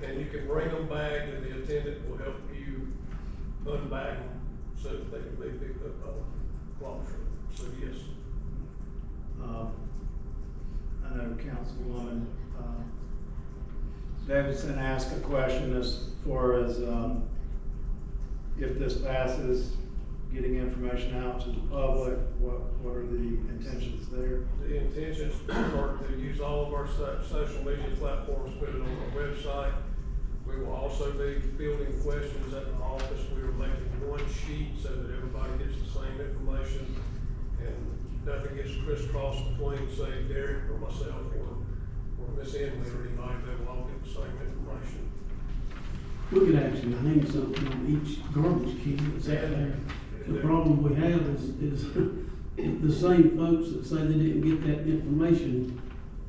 And you can bring them back, and the attendant will help you unbag them so that they can be picked up on Water. So yes. I know Councilwoman Davidson asked a question as far as if this passes, getting information out to the public, what are the intentions there? The intentions are to use all of our social media platforms, put it on our website. We will also be fielding questions at the office. We are making one sheet so that everybody gets the same information and nothing gets crisscrossed between, say, Derek or myself or Miss Emily or anybody. They will all get the same information. We could actually hang something on each garbage can that's out there. The problem we have is the same folks that say they didn't get that information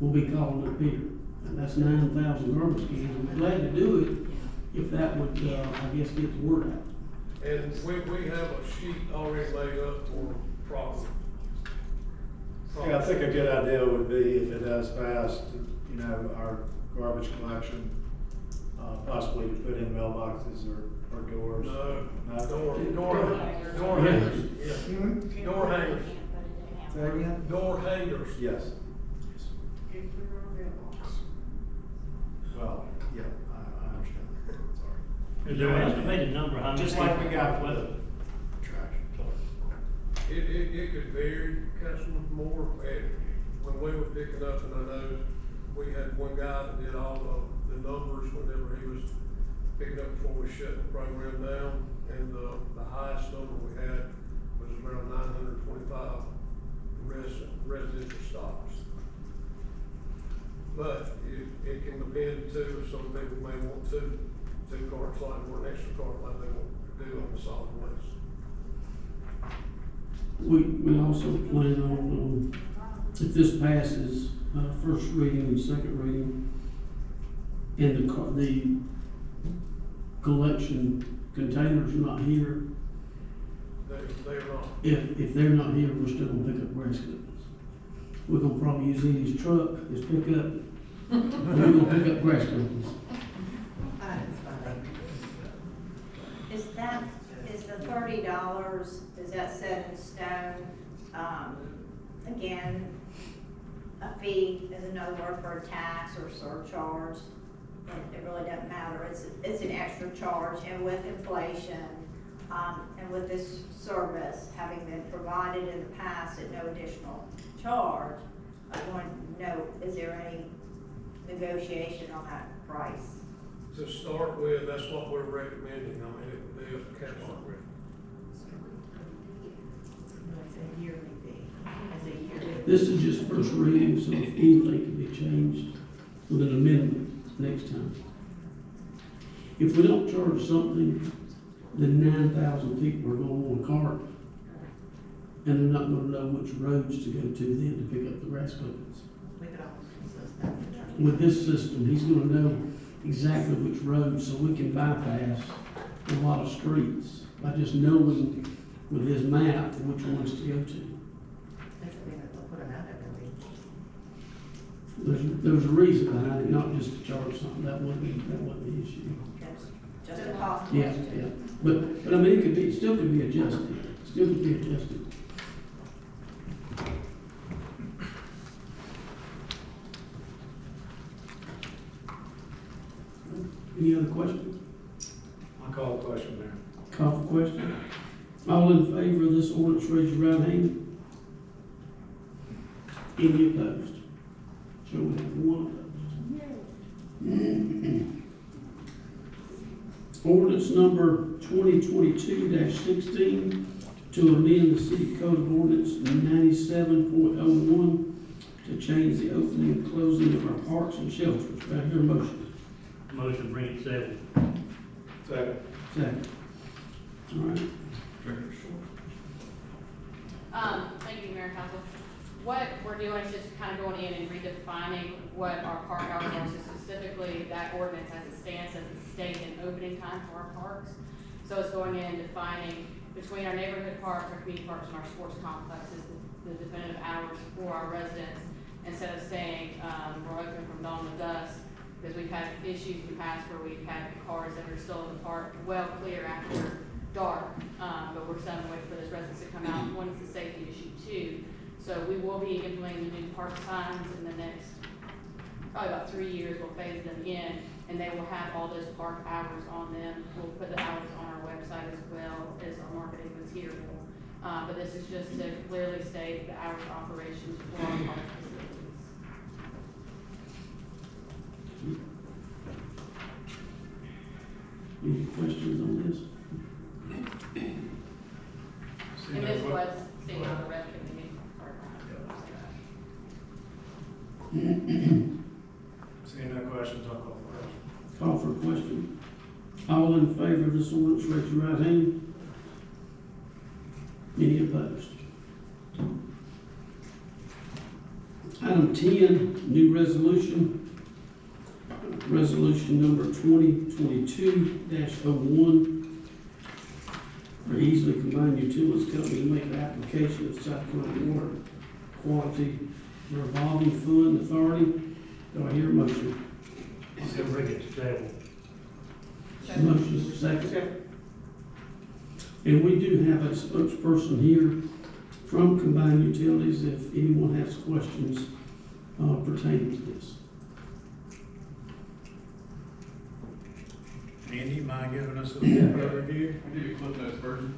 will be calling up here. And that's 9,000 garbage cans. I'm glad to do it if that would, I guess, get the word out. And we have a sheet already made up for problem. Yeah, I think a good idea would be if it does pass, you know, our garbage collection, possibly to put in mailboxes or doors. No, No? door hangers. Yeah. Door hangers. Say that again? Door hangers. Yes. Well, yeah, I understand. Sorry. Is there an estimated number, how many? Just like we got for Well, the trash. It could vary, Councilman Moore, and when we were picking up, and I know we had one guy that did all the numbers whenever he was picking up before we shut the program down, and the highest number we had was around 925 residential stops. But it can depend too, some people may want two carts like, or an extra cart like they want to do on the solid waste. We also plan on, if this passes, first reading and second reading, and the collection containers are not here, They're not. if they're not here, we're still gonna pick up grass clippings. We're gonna probably use Eddie's truck, his pickup, and we're gonna pick up grass clippings. Is the $30, is that set in stone? Again, a fee is another word for a tax or surcharge. It really doesn't matter, it's an extra charge, and with inflation, and with this service having been provided in the past at no additional charge, I want to know, is there any negotiation on that price? To start with, that's what we're recommending. I mean, it would be a council. It's a yearly fee. It's a yearly. This is just first reading, so if anything can be changed with an amendment next time. If we don't charge something, then 9,000 people are gonna want a cart, and they're not gonna know which roads to go to then to pick up the grass clippings. We could always use that. With this system, he's gonna know exactly which roads, so we can bypass a lot of streets by just knowing with his map which ones to go to. That's a thing that they'll put them out every week. There's a reason behind it, not just to charge something. That wasn't the issue. That's just a cost Yeah, question. yeah. But I mean, it still could be adjusted. Still could be adjusted. Any other questions? I'll call the question there. Call for question. All in favor of this ordinance, raise your right hand. Any opposed? So we have one opposed. Ordinance number 2022-16 to amend the city code of ordinance 97.01 to change the opening and closing of our parks and shelters. Do I hear a motion? Motion, bring it second. Second. Second. All right. Thank you, Mayor and Council. What we're doing is just kind of going in and redefining what our park hours are. So specifically, that ordinance as it stands says it's stated opening time for our parks. So it's going in and defining between our neighborhood parks, our community parks, and our sports complexes, the definitive hours for our residents. Instead of saying we're open from dawn to dusk, because we had issues in the past where we've had cars that are still in the park well clear after dark, but we're still waiting for those residents to come out. One is a safety issue too. So we will be implementing the new park signs in the next, probably about 3 years. We'll phase them in, and they will have all those park hours on them. We'll put the hours on our website as well as our marketing material. But this is just to clearly state the hours of operations for our park facilities. Any questions on this? And this was seen on the rec committee. Seeing no questions, I'll call for question. Call for a question. All in favor of this ordinance, raise your right hand. Any opposed? Item 10, new resolution. Resolution number 2022-01. For easily combined utilities company to make an application of South Carolina Water Quality Revolving Fund Authority. Do I hear a motion? So bring it to table. Motion second. And we do have a spokesperson here from Combined Utilities if anyone has questions pertaining to this. Andy, you mind giving us a overview? I'll give you a Cliff Notes version.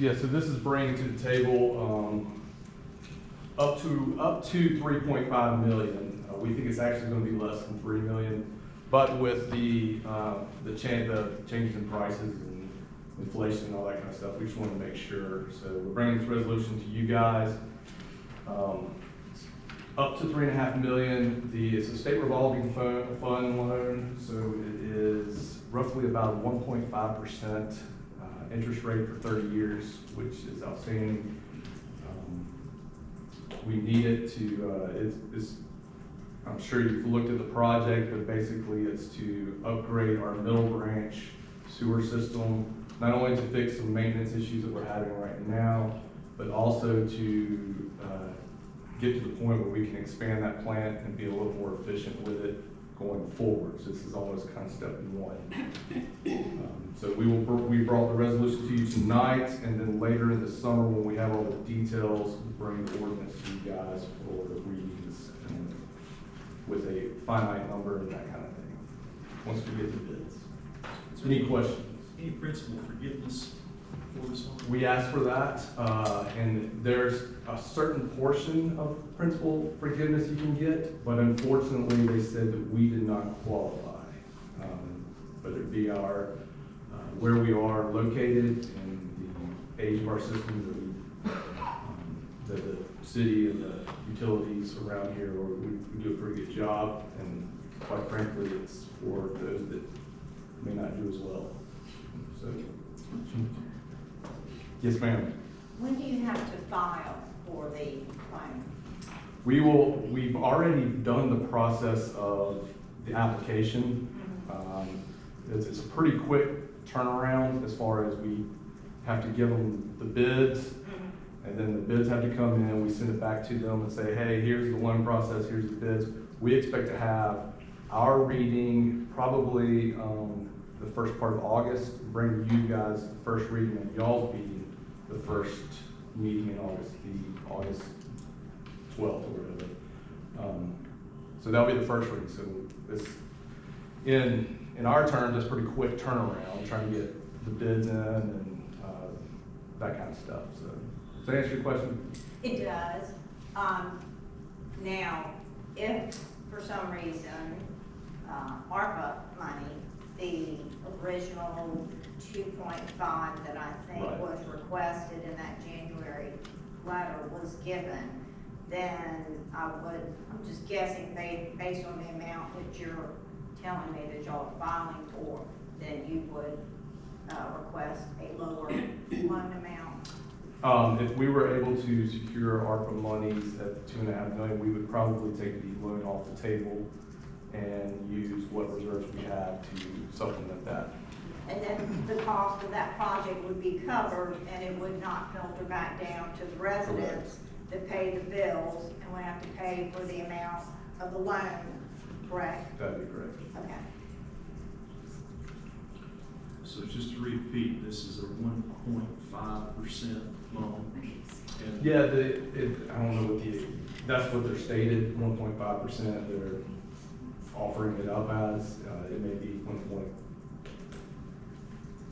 Yeah, so this is bringing to the table up to 3.5 million. We think it's actually going to be less than 3 million, but with the changes in prices and inflation and all that kind of stuff, we just want to make sure. So we're bringing this resolution to you guys. Up to 3.5 million. It's a state revolving fund loan, so it is roughly about 1.5% interest rate for 30 years, which is outstanding. We need it to, I'm sure you've looked at the project, but basically it's to upgrade our Middle Branch sewer system, not only to fix some maintenance issues that we're having right now, but also to get to the point where we can expand that plant and be a little more efficient with it going forward. So this is almost kind of step one. So we brought the resolution to you tonight, and then later in the summer when we have all the details, we'll bring the ordinance to you guys for readings and with a finite number and that kind of thing, once we get the bids. Any questions? Any principal forgiveness for this one? We asked for that, and there's a certain portion of principal forgiveness you can get, but unfortunately, they said that we did not qualify. Whether it be our, where we are located and the age of our system, the city and the utilities around here, we do a pretty good job, and quite frankly, it's for those that may not do as well. So, yes, ma'am. When do you have to file for the claim? We've already done the process of the application. It's a pretty quick turnaround as far as we have to give them the bids, and then the bids have to come in, we send it back to them and say, hey, here's the loan process, here's the bids. We expect to have our reading probably the first part of August, bring you guys the first reading and y'all's meeting the first meeting in August, the August 12th or whatever. So that'll be the first reading. So this, in our terms, it's pretty quick turnaround, trying to get the bids in and that kind of stuff. So does that answer your question? It does. Now, if for some reason, ARPA money, the original 2.5 that I think Right. was requested in that January letter was given, then I'm just guessing, based on the amount that you're telling me that y'all are filing for, then you would request a lower loan amount? If we were able to secure ARPA monies at $2.5 million, we would probably take the loan off the table and use what reserves we have to supplement that. And then the cost of that project would be covered and it would not filter back down to the residents that pay the bills, and we have to pay for the amount of the loan, correct? That'd be correct. Okay. So just to repeat, this is a 1.5% loan. And Yeah, I don't know what that's what they're stated, 1.5%, they're offering it up as, it may be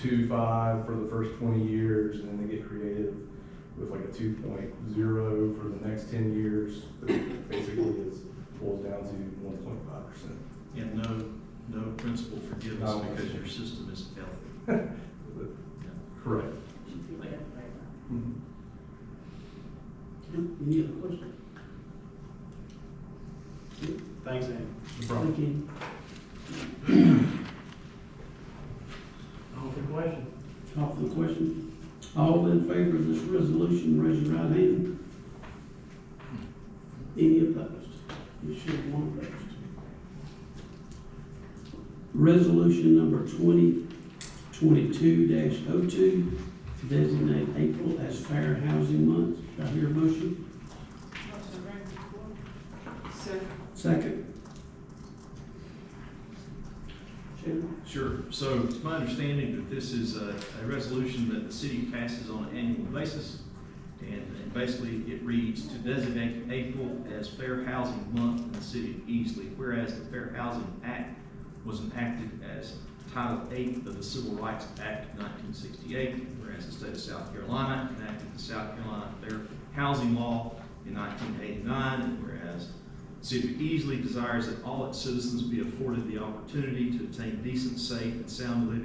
1.25 for the first 20 years, and then they get creative with like a 2.0 for the next 10 years, but it basically boils down to 1.5%. And no principal forgiveness No. because your system isn't healthy. Correct. Mhm. Any other questions? Thanks, Andy. No problem. Thank you. All the question? Call for the question. All in favor of this resolution, raise your right hand. Any opposed? You should have one opposed. Resolution number 2022-02, to designate April as Fair Housing Month. Do I hear a motion? Second. Chairman? Sure. So it's my understanding that this is a resolution that the city passes on an annual basis. And basically it reads to designate April as Fair Housing Month in the city of Easley, whereas the Fair Housing Act was enacted as Title VIII of the Civil Rights Act of 1968, whereas the state of South Carolina enacted the South Carolina Fair Housing Law in 1989, and whereas the city of Easley desires that all its citizens be afforded the opportunity to obtain decent, safe, and sound living